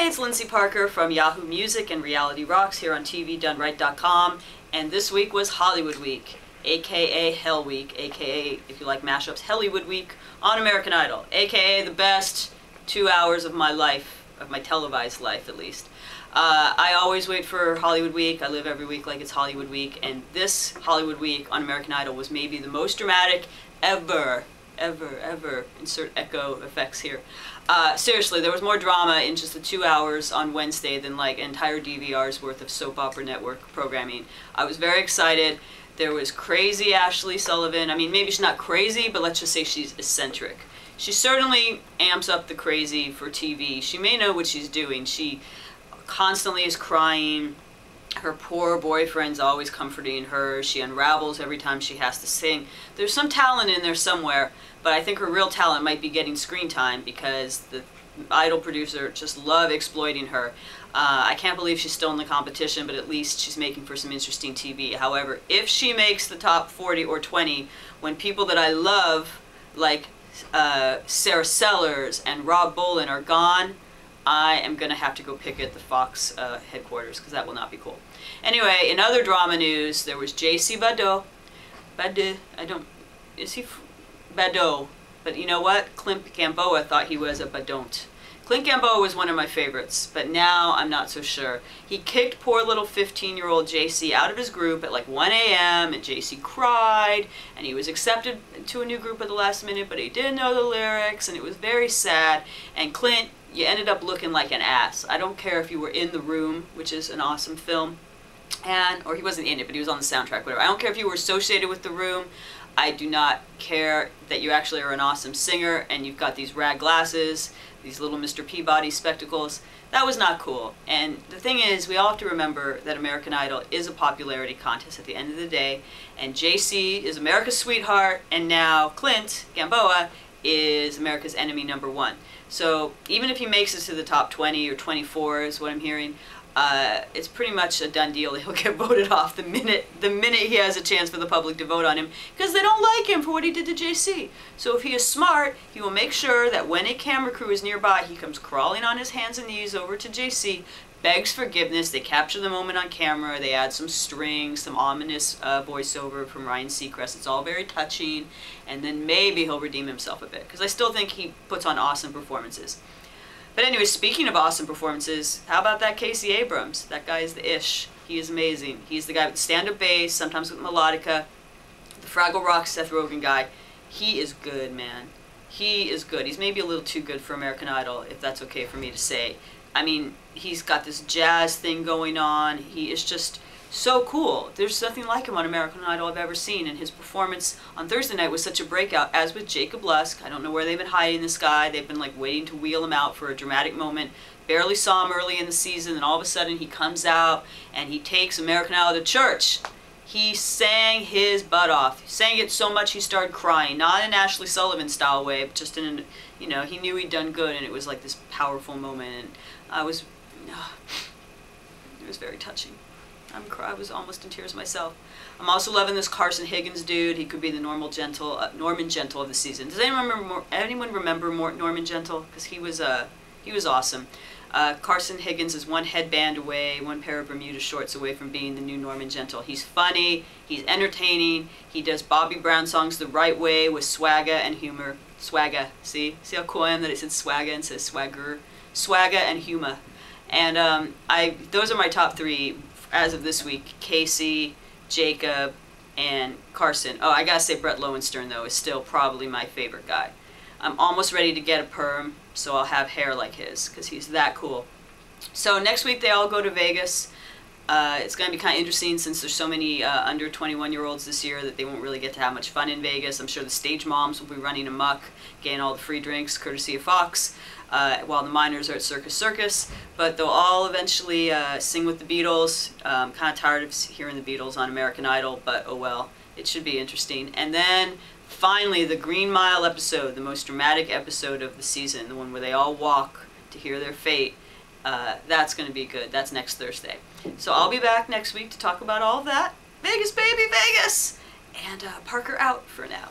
Hey, it's Lyndsey Parker from Yahoo Music and Reality Rocks here on TVDoneRight.com, and this week was Hollywood Week, aka Hell Week, aka, if you like mashups, Hellywood Week on American Idol, aka the best 2 hours of my life, of my televised life at least. I always wait for Hollywood Week. I live every week like it's Hollywood Week, and this Hollywood Week on American Idol was maybe the most dramatic ever. Insert echo effects here. Seriously, there was more drama in just the 2 hours on Wednesday than like entire DVR's worth of soap opera network programming. I was very excited. There was crazy Ashley Sullivan. I mean, maybe she's not crazy, but let's just say she's eccentric. She certainly amps up the crazy for TV. She may know what she's doing. She constantly is crying. Her poor boyfriend's always comforting her. She unravels every time she has to sing. There's some talent in there somewhere, but I think her real talent might be getting screen time because the Idol producer just love exploiting her. I can't believe she's still in the competition, but at least she's making for some interesting TV. However, if she makes the top 40 or 20, when people that I love, like Sarah Sellers and Rob Bolin, are gone, I am going to have to go picket the Fox headquarters, because that will not be cool. Anyway, in other drama news, there was J.C. Bado. Is he Bado? But you know what? Clint Gamboa thought he was a Badon't. Clint Gamboa was one of my favorites, but now I'm not so sure. He kicked poor little 15-year-old J.C. out of his group at like 1 a.m., and J.C. cried, and he was accepted to a new group at the last minute, but he didn't know the lyrics, and it was very sad. And Clint, you ended up looking like an ass. I don't care if you were in The Room, which is an awesome film, or he wasn't in it, but he was on the soundtrack, whatever. I don't care if you were associated with The Room. I do not care that you actually are an awesome singer and you've got these rad glasses, these little Mr. Peabody spectacles. That was not cool. And the thing is, we all have to remember that American Idol is a popularity contest at the end of the day, and JC is America's sweetheart, and now Clint Gamboa is America's enemy #1. So even if he makes it to the top 20 or 24 is what I'm hearing, it's pretty much a done deal. He'll get voted off the minute he has a chance for the public to vote on him, because they don't like him for what he did to JC. So if he is smart, he will make sure that when a camera crew is nearby, he comes crawling on his hands and knees over to JC, begs forgiveness, they capture the moment on camera, they add some strings, some ominous voiceover from Ryan Seacrest. It's all very touching, and then maybe he'll redeem himself a bit, because I still think he puts on awesome performances. But anyway, speaking of awesome performances, how about that Casey Abrams? That guy is the ish. He is amazing. He's the guy with the stand-up bass, sometimes with melodica, the Fraggle Rock Seth Rogen guy. He is good, man. He is good. He's maybe a little too good for American Idol, if that's okay for me to say. I mean, he's got this jazz thing going on. He is just so cool. There's nothing like him on American Idol I've ever seen, and his performance on Thursday night was such a breakout, as with Jacob Lusk. I don't know where they've been hiding this guy. They've been like waiting to wheel him out for a dramatic moment. Barely saw him early in the season, and all of a sudden he comes out and he takes American Idol to church. He sang his butt off. He sang it so much he started crying, not in Ashley Sullivan style way, but just in, you know, he knew he'd done good, and it was like this powerful moment, and it was very touching. I was almost in tears myself. I'm also loving this Carson Higgins dude. He could be the Norman Gentle of the season. Does anyone remember Norman Gentle? Because he was awesome. Carson Higgins is one headband away, one pair of Bermuda shorts away from being the new Norman Gentle. He's funny. He's entertaining. He does Bobby Brown songs the right way with swagger and humor. Swagger. See how cool I am that it said swagger and says swagger. Swagger and humor. And those are my top 3 as of this week: Casey, Jacob, and Carson. Oh, I gotta say Brett Lowenstern, though, is still probably my favorite guy. I'm almost ready to get a perm, so I'll have hair like his, because he's that cool. So next week they all go to Vegas. It's going to be kind of interesting since there's so many under 21-year-olds this year that they won't really get to have much fun in Vegas. I'm sure the stage moms will be running amok, getting all the free drinks courtesy of Fox, while the minors are at Circus Circus. But they'll all eventually sing with the Beatles. I'm kind of tired of hearing the Beatles on American Idol, but oh well, it should be interesting. And then finally the Green Mile episode, the most dramatic episode of the season, the one where they all walk to hear their fate. That's going to be good. That's next Thursday. So I'll be back next week to talk about all of that. Vegas, baby, Vegas! And Parker out for now.